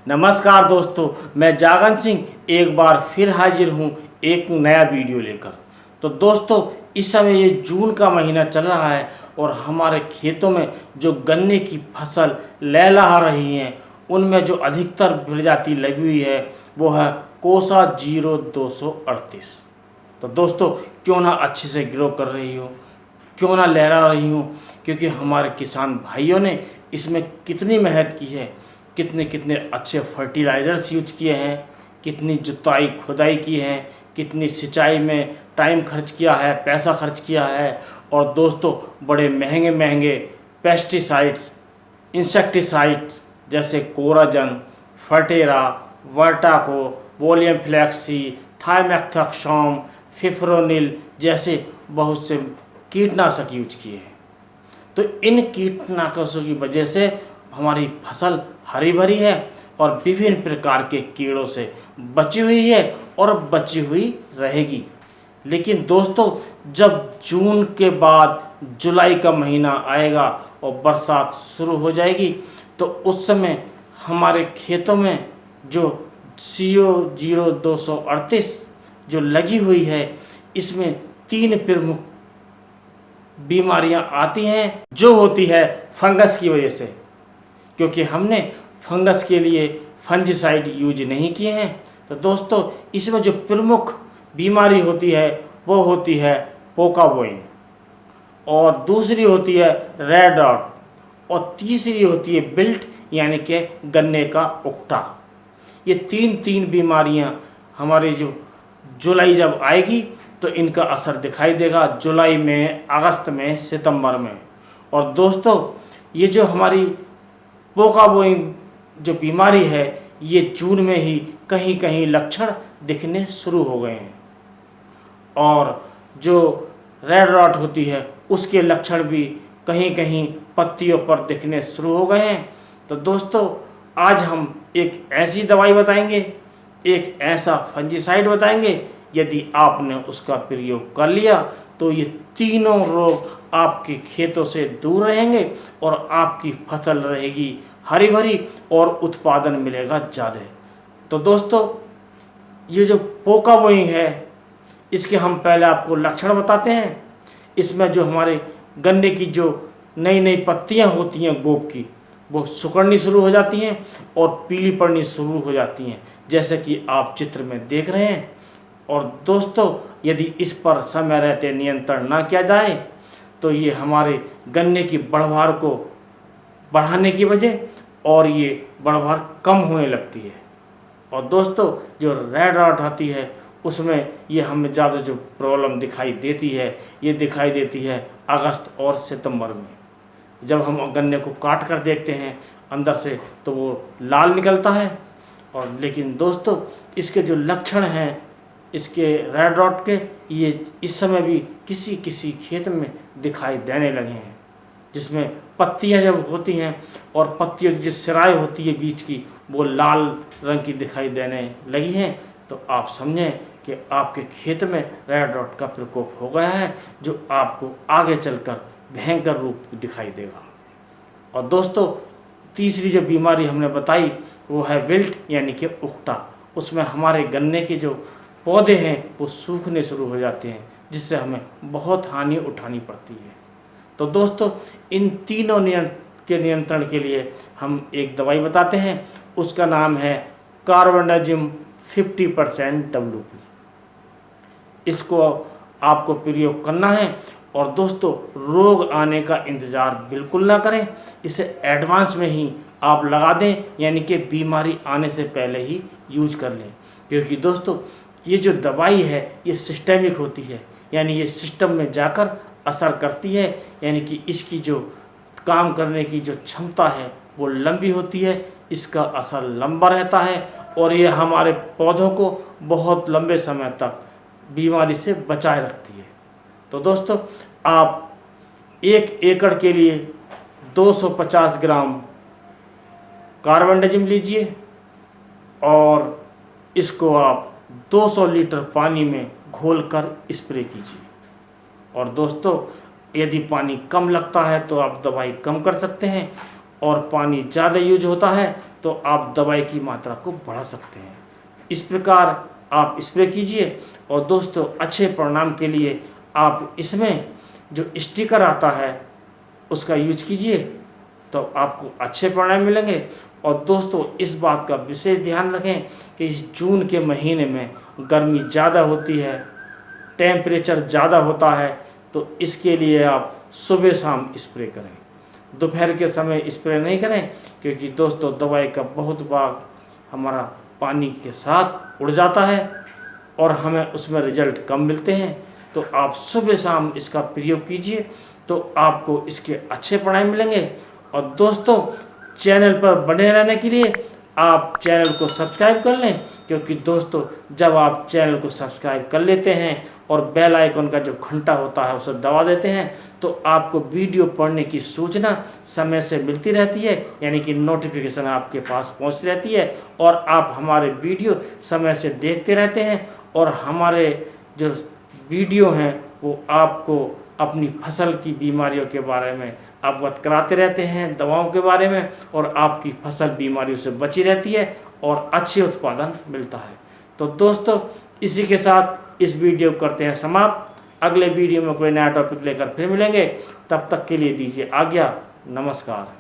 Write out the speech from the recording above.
नमस्कार दोस्तों, मैं जागन सिंह एक बार फिर हाजिर हूँ एक नया वीडियो लेकर। तो दोस्तों, इस समय ये जून का महीना चल रहा है और हमारे खेतों में जो गन्ने की फसल लहलहा रही हैं उनमें जो अधिकतर प्रजाति लगी हुई है वो है कोसा 0238। तो दोस्तों, क्यों ना अच्छे से ग्रो कर रही हो, क्यों ना लहरा रही हूँ, क्योंकि हमारे किसान भाइयों ने इसमें कितनी मेहनत की है, कितने कितने अच्छे फर्टिलाइज़र्स यूज किए हैं, कितनी जुताई खुदाई की है, कितनी सिंचाई में टाइम खर्च किया है, पैसा खर्च किया है। और दोस्तों, बड़े महंगे महंगे पेस्टिसाइड्स, इंसेक्टिसाइड्स जैसे कोराजन, फर्टेरा, वर्टाको, वोलियम फ्लैक्सी, थाइमेथोक्सोम, फिफ्रोनिल जैसे बहुत से कीटनाशक यूज किए हैं। तो इन कीटनाशकों की वजह से हमारी फसल हरी भरी है और विभिन्न प्रकार के कीड़ों से बची हुई है और बची हुई रहेगी। लेकिन दोस्तों, जब जून के बाद जुलाई का महीना आएगा और बरसात शुरू हो जाएगी तो उस समय हमारे खेतों में जो CO0238 जो लगी हुई है इसमें 3 प्रमुख बीमारियां आती हैं, जो होती है फंगस की वजह से, क्योंकि हमने फंगस के लिए फंजिसाइड यूज नहीं किए हैं। तो दोस्तों, इसमें जो प्रमुख बीमारी होती है वो होती है पोका बोइंग, और दूसरी होती है रेड रॉट, और तीसरी होती है बिल्ट यानी कि गन्ने का उकटा। ये तीन बीमारियां हमारी जो जुलाई जब आएगी तो इनका असर दिखाई देगा, जुलाई में, अगस्त में, सितंबर में। और दोस्तों, ये जो हमारी पोका बोइंग जो बीमारी है ये जून में ही कहीं कहीं लक्षण दिखने शुरू हो गए हैं, और जो रेड रॉट होती है उसके लक्षण भी कहीं कहीं पत्तियों पर दिखने शुरू हो गए हैं। तो दोस्तों, आज हम एक ऐसी दवाई बताएंगे, एक ऐसा फंजीसाइड बताएंगे, यदि आपने उसका प्रयोग कर लिया तो ये तीनों रोग आपके खेतों से दूर रहेंगे और आपकी फसल रहेगी हरी भरी और उत्पादन मिलेगा ज़्यादा। तो दोस्तों, ये जो पोका बोइंग है इसके हम पहले आपको लक्षण बताते हैं। इसमें जो हमारे गन्ने की जो नई नई पत्तियां होती हैं गोप की, वो सिकुड़नी शुरू हो जाती हैं और पीली पड़नी शुरू हो जाती हैं, जैसे कि आप चित्र में देख रहे हैं। और दोस्तों, यदि इस पर समय रहते नियंत्रण ना किया जाए तो ये हमारे गन्ने की बढ़वार को बढ़ाने की वजह और ये बढ़वार कम होने लगती है। और दोस्तों, जो रेड रॉट आती है उसमें ये हमें ज़्यादा जो प्रॉब्लम दिखाई देती है ये दिखाई देती है अगस्त और सितंबर में। जब हम गन्ने को काट कर देखते हैं अंदर से तो वो लाल निकलता है। और लेकिन दोस्तों, इसके जो लक्षण हैं इसके रेड रॉट के, ये इस समय भी किसी किसी खेत में दिखाई देने लगे हैं, जिसमें पत्तियां जब होती हैं और पत्तियों की जो सिराएँ होती है बीच की वो लाल रंग की दिखाई देने लगी हैं, तो आप समझें कि आपके खेत में रेड रॉट का प्रकोप हो गया है, जो आपको आगे चलकर भयंकर रूप दिखाई देगा। और दोस्तों, तीसरी जो बीमारी हमने बताई वो है विल्ट यानी कि उकटा। उसमें हमारे गन्ने के जो पौधे हैं वो सूखने शुरू हो जाते हैं, जिससे हमें बहुत हानि उठानी पड़ती है। तो दोस्तों, इन तीनों के नियंत्रण के लिए हम एक दवाई बताते हैं, उसका नाम है कार्बेंडाजिम 50% WP। इसको आपको प्रयोग करना है। और दोस्तों, रोग आने का इंतज़ार बिल्कुल ना करें, इसे एडवांस में ही आप लगा दें, यानी कि बीमारी आने से पहले ही यूज कर लें। क्योंकि दोस्तों, ये जो दवाई है ये सिस्टेमिक होती है, यानी ये सिस्टम में जाकर असर करती है, यानी कि इसकी जो काम करने की जो क्षमता है वो लंबी होती है, इसका असर लंबा रहता है और ये हमारे पौधों को बहुत लंबे समय तक बीमारी से बचाए रखती है। तो दोस्तों, आप 1 एकड़ के लिए 250 ग्राम कार्बेंडाजिम लीजिए और इसको आप 200 लीटर पानी में घोलकर स्प्रे कीजिए। और दोस्तों, यदि पानी कम लगता है तो आप दवाई कम कर सकते हैं और पानी ज़्यादा यूज होता है तो आप दवाई की मात्रा को बढ़ा सकते हैं। इस प्रकार आप स्प्रे कीजिए और दोस्तों अच्छे परिणाम के लिए आप इसमें जो स्टिकर आता है उसका यूज कीजिए तो आपको अच्छे परिणाम मिलेंगे। और दोस्तों इस बात का विशेष ध्यान रखें कि इस जून के महीने में गर्मी ज़्यादा होती है, टेम्परेचर ज़्यादा होता है, तो इसके लिए आप सुबह शाम स्प्रे करें, दोपहर के समय स्प्रे नहीं करें, क्योंकि दोस्तों दवाई का बहुत भाग हमारा पानी के साथ उड़ जाता है और हमें उसमें रिजल्ट कम मिलते हैं। तो आप सुबह शाम इसका प्रयोग कीजिए तो आपको इसके अच्छे परिणाम मिलेंगे। और दोस्तों चैनल पर बने रहने के लिए आप चैनल को सब्सक्राइब कर लें, क्योंकि दोस्तों जब आप चैनल को सब्सक्राइब कर लेते हैं और बेल आइकन का जो घंटा होता है उसे दबा देते हैं तो आपको वीडियो पढ़ने की सूचना समय से मिलती रहती है, यानी कि नोटिफिकेशन आपके पास पहुंचती रहती है और आप हमारे वीडियो समय से देखते रहते हैं और हमारे जो वीडियो हैं वो आपको अपनी फसल की बीमारियों के बारे में अवगत कराते रहते हैं, दवाओं के बारे में, और आपकी फसल बीमारियों से बची रहती है और अच्छे उत्पादन मिलता है। तो दोस्तों इसी के साथ इस वीडियो को करते हैं समाप्त। अगले वीडियो में कोई नया टॉपिक लेकर फिर मिलेंगे, तब तक के लिए दीजिए आज्ञा। नमस्कार।